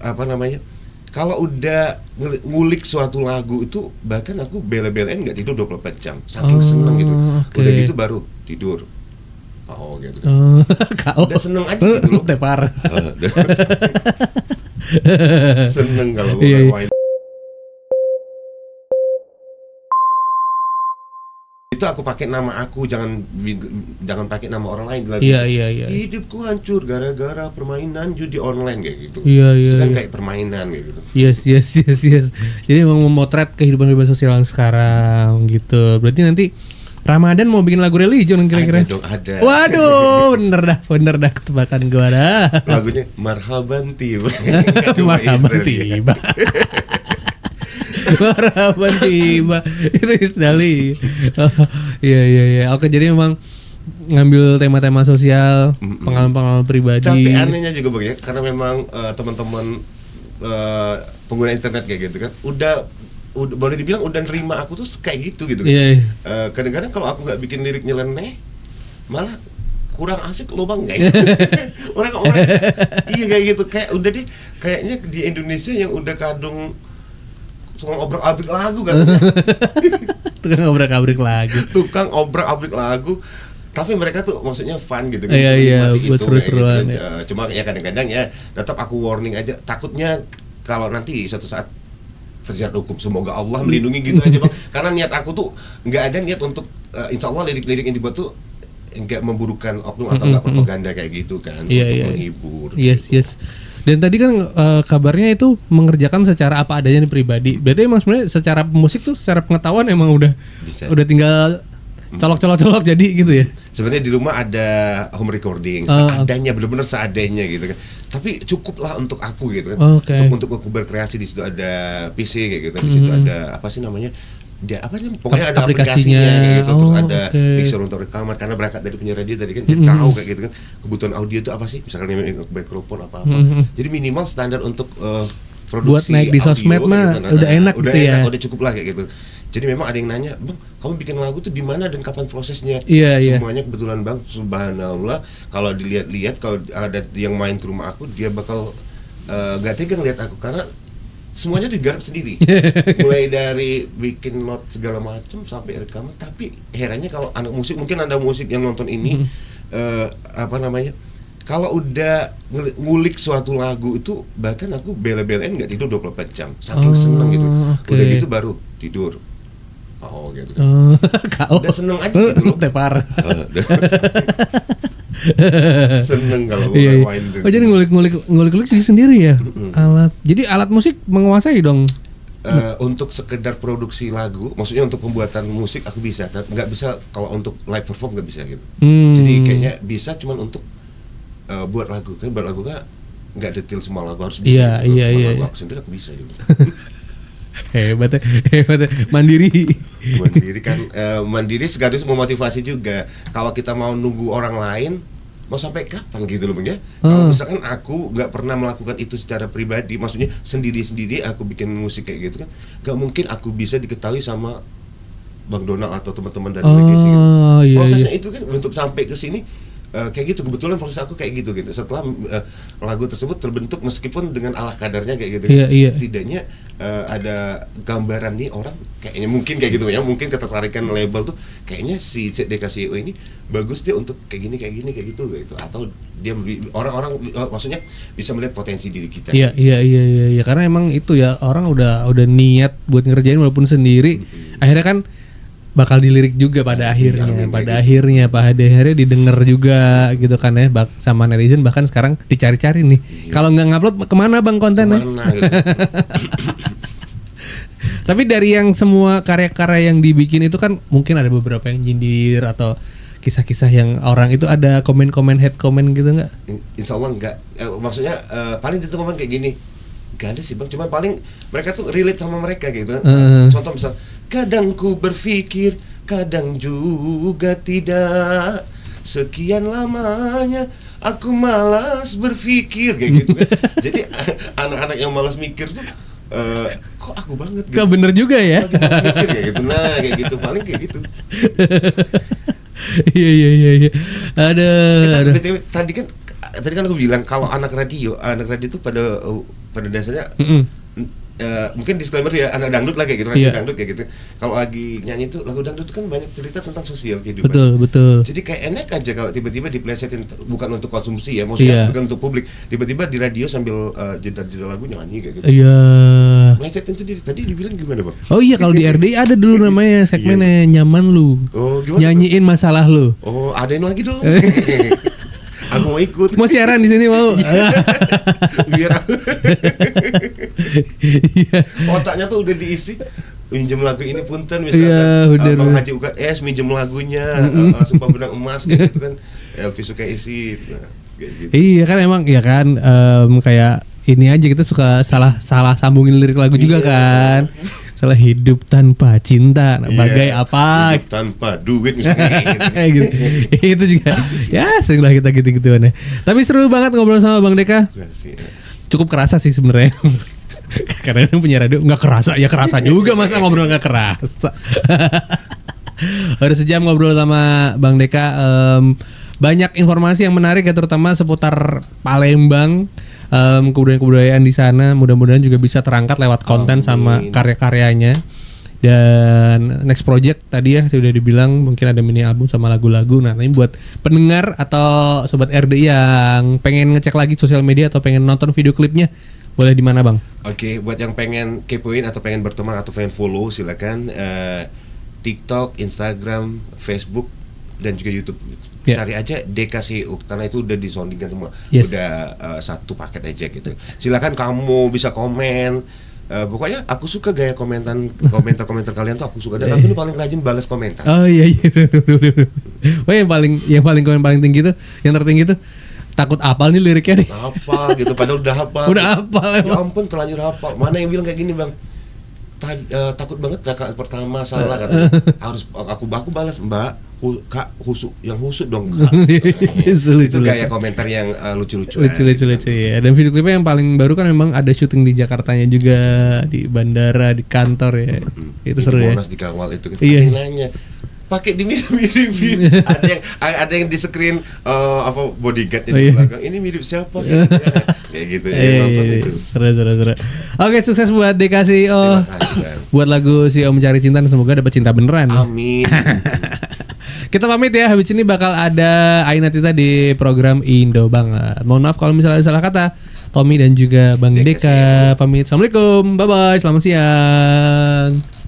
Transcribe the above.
apa namanya, kalau udah ngulik suatu lagu itu bahkan aku bela-belain nggak tidur 24 jam saking seneng gitu. Okay. Udah gitu baru tidur. Oh gitu. Kau Udah seneng aja gitu loh. Tepar. Seneng kalau mau Iya. main. Itu aku pakai nama aku, jangan pakai nama orang lain lagi. Iya. Hidupku hancur gara-gara permainan judi online kayak gitu. Iya. Itu kan kayak permainan kayak gitu. Yes. Jadi emang memotret kehidupan bebas sosial yang sekarang gitu. Berarti nanti Ramadan mau bikin lagu religion kira-kira? Ada dong, ada. Waduh, bener dah ketebakan gua dah. Lagunya Marhaban Tiba. Marhaban Tiba. Marhaban Tiba. Itu Isdali. Iya. Oke, jadi memang ngambil tema-tema sosial, pengalaman-pengalaman pribadi. Tapi anehnya juga Bang ya, karena memang teman-teman pengguna internet kayak gitu kan, udah boleh dibilang udah nerima aku tuh kayak gitu kan. Iya. Kadang-kadang kalau aku nggak bikin lirik nyeleneh, malah kurang asik lo Bang kayak. Orang-orang iya kayak gitu, kayak udah deh kayaknya di Indonesia yang udah kadung tukang obrak-abrik lagu katanya. Tukang obrak-abrik lagu. Tukang obrak-abrik lagu. Tapi mereka tuh maksudnya fun gitu kan. Iya, buat seru-seruan gitu, ya. Cuma ya kadang-kadang ya tetap aku warning aja, takutnya kalau nanti suatu saat terjerat hukum, semoga Allah melindungi gitu aja Bang. Karena niat aku tuh nggak ada niat untuk insya Allah lirik-lirik yang dibuat tuh nggak memburukan oknum atau nggak propaganda kayak gitu kan. Untuk menghibur. Yes. Dan tadi kan kabarnya itu mengerjakan secara apa adanya di pribadi. Berarti emang sebenarnya secara musik tuh, secara pengetahuan emang udah tinggal colok jadi gitu ya. Sebenarnya di rumah ada home recording seadanya, benar-benar seadanya gitu kan. Tapi cukup lah untuk aku gitu kan. Untuk aku berkreasi. Di situ ada PC kayak gitu. Di situ ada apa sih namanya? Dia apa sih? Pokoknya ada aplikasinya kayak gitu. Terus ada mixer untuk rekaman, karena berangkat dari penyiar radio tadi kan dia tahu kayak gitu kan. Kebutuhan audio itu apa sih? Misalkan mikrofon apa-apa. Jadi minimal standar untuk produksi buat naik di sosmed mah gitu. Udah enak gitu ya. Udah cukup lah kayak gitu. Jadi memang ada yang nanya, Bang, kamu bikin lagu tuh di mana dan kapan prosesnya? Iya. Semuanya kebetulan Bang, subhanallah. Kalau dilihat-lihat, kalau ada yang main ke rumah aku, dia bakal gak tega ngeliat aku karena semuanya digarap sendiri. Mulai dari bikin note segala macam sampai rekaman. Tapi herannya kalau anak musik, mungkin Anda musik yang nonton ini, apa namanya? Kalau udah ngulik suatu lagu itu bahkan aku bela-belain nggak tidur 24 jam saking seneng gitu. Udah gitu baru tidur. Oh gitu. Kau udah seneng aja gitu loh. Tepar. Seneng kalau Iya. main. Jadi ngulik sendiri ya. Jadi alat musik menguasai dong. Untuk sekedar produksi lagu, maksudnya untuk pembuatan musik aku bisa, nggak bisa kalau untuk live perform nggak bisa gitu. Jadi kayaknya bisa cuman untuk buat lagu kan, nggak detail semua lagu harus bisa. Iya. Lagu aku sendiri aku bisa gitu. Hebat. Mandiri kan, mandiri sekaligus memotivasi juga. Kalau kita mau nunggu orang lain, mau sampai kapan gitu loh Bang ya. Kalau misalkan aku nggak pernah melakukan itu secara pribadi, maksudnya sendiri aku bikin musik kayak gitu kan, nggak mungkin aku bisa diketahui sama Bang Donald atau teman-teman dari Legacy gitu. Prosesnya itu kan untuk sampai ke sini kayak gitu, kebetulan proses aku kayak gitu. Setelah lagu tersebut terbentuk meskipun dengan ala kadarnya kayak gitu. Setidaknya ada gambaran nih orang kayaknya mungkin kayak gitu ya, mungkin ketertarikan label tuh kayaknya si DKCO ini bagus dia untuk kayak gini kayak gitu. Atau dia orang-orang maksudnya bisa melihat potensi diri kita. Iya, karena emang itu ya, orang udah niat buat ngerjain walaupun sendiri, akhirnya kan bakal dilirik juga pada akhirnya. Pada akhirnya didengar juga gitu kan ya, sama netizen, bahkan sekarang dicari-cari nih. Kalau nggak ngupload kemana Bang kontennya? Gitu. Tapi dari yang semua karya-karya yang dibikin itu kan mungkin ada beberapa yang nyindir atau kisah-kisah yang orang itu ada komen-komen, head comment gitu nggak? Insya Allah nggak. Maksudnya paling itu komen kayak gini. Gak ada sih Bang, cuma paling mereka tuh relate sama mereka gitu kan. Contoh misal, kadang ku berpikir, kadang juga tidak. Sekian lamanya aku malas berpikir kayak gitu kan. Jadi anak-anak yang malas mikir tuh kok aku banget gitu. Kok bener juga ya. Lagi malas mikir kayak gitu. Nah kayak gitu, paling kayak gitu. Iya. Ada. BTW tadi kan tadi kan aku bilang kalau anak radio itu pada dasarnya mungkin disclaimer ya, anak dangdut lah kayak gitu, radio dangdut kayak gitu. Kalau lagi nyanyi itu lagu dangdut itu kan banyak cerita tentang sosial kehidupan. Betul. Jadi kayak enak aja kalau tiba-tiba diplesetin, bukan untuk konsumsi ya, maksudnya bukan untuk publik. Tiba-tiba di radio sambil jeda-jeda lagu nyanyi kayak gitu. Iya. Plesetin sendiri. Tadi dibilang gimana, Bang? Oh iya, kalau di RDI ada dulu namanya segmennya Nyaman Lu. Oh, gimana? Nyanyiin masalah lu. Oh, adain lagi dong. Aku mau ikut. Mau siaran di sini mau. Biar otaknya tuh udah diisi. Minjem lagu ini punten misalkan Bang Haji UKS minjem lagunya Sumpah Benang Emas kayak gitu kan. Elvi suka isi kayak gitu. Iya kan emang ya kan kayak ini aja kita suka salah sambungin lirik lagu juga kan. Salah hidup tanpa cinta, bagai apa? Hidup tanpa duit misalnya gitu. Itu juga. Ya sering lah kita gitu-gituan ya. Tapi seru banget ngobrol sama Bang Deka. Cukup kerasa sih sebenarnya. Karena punya radio nggak kerasa, ya kerasa juga masa ngobrol nggak kerasa. Udah sejam ngobrol sama Bang Deka. Banyak informasi yang menarik ya, terutama seputar Palembang. Kebudayaan di sana mudah-mudahan juga bisa terangkat lewat konten sama karya-karyanya. Dan next project tadi ya udah dibilang mungkin ada mini album sama lagu-lagu. Nah ini buat pendengar atau sobat RDI yang pengen ngecek lagi sosial media atau pengen nonton video klipnya, boleh di mana Bang? Oke, buat yang pengen kepoin atau pengen berteman atau pengen follow silakan TikTok, Instagram, Facebook dan juga YouTube. Cari aja DKCU karena itu udah disondingkan semua. Udah satu paket aja gitu. Silakan kamu bisa komen. Pokoknya aku suka gaya komentar kalian tuh aku suka, dan aku ini paling rajin balas komentar. Oh iya. Wah yang paling tinggi tuh, yang tertinggi tuh takut apal nih liriknya nih. Apa gitu, padahal udah hafal. Udah hafal. Ya ampun, terlanjur hafal. Mana yang bilang kayak gini, Bang? Takut banget rakaat pertama salah katanya. Harus aku balas, Mbak. Kak yang husuk dong Kak. Itu gaya komentar yang lucu-lucu ya. Dan video klipnya yang paling baru kan memang ada syuting di Jakartanya juga, di bandara, di kantor ya. Itu seru ya. Monas dikawal itu kita nanya pakai dimirip-miripin. ada yang di screen bodyguardnya di belakang. Ini mirip siapa? Kayak gitu ya, nonton itu. Seru. Oke, sukses buat DKCO. Buat lagu Si Om Mencari Cinta, semoga dapat cinta beneran. Amin. Kita pamit ya, habis ini bakal ada Aina Tita di program Indo Banget. Mohon maaf kalau misalnya ada salah kata. Tommy dan juga Bang Deka pamit. Assalamualaikum, bye-bye, selamat siang.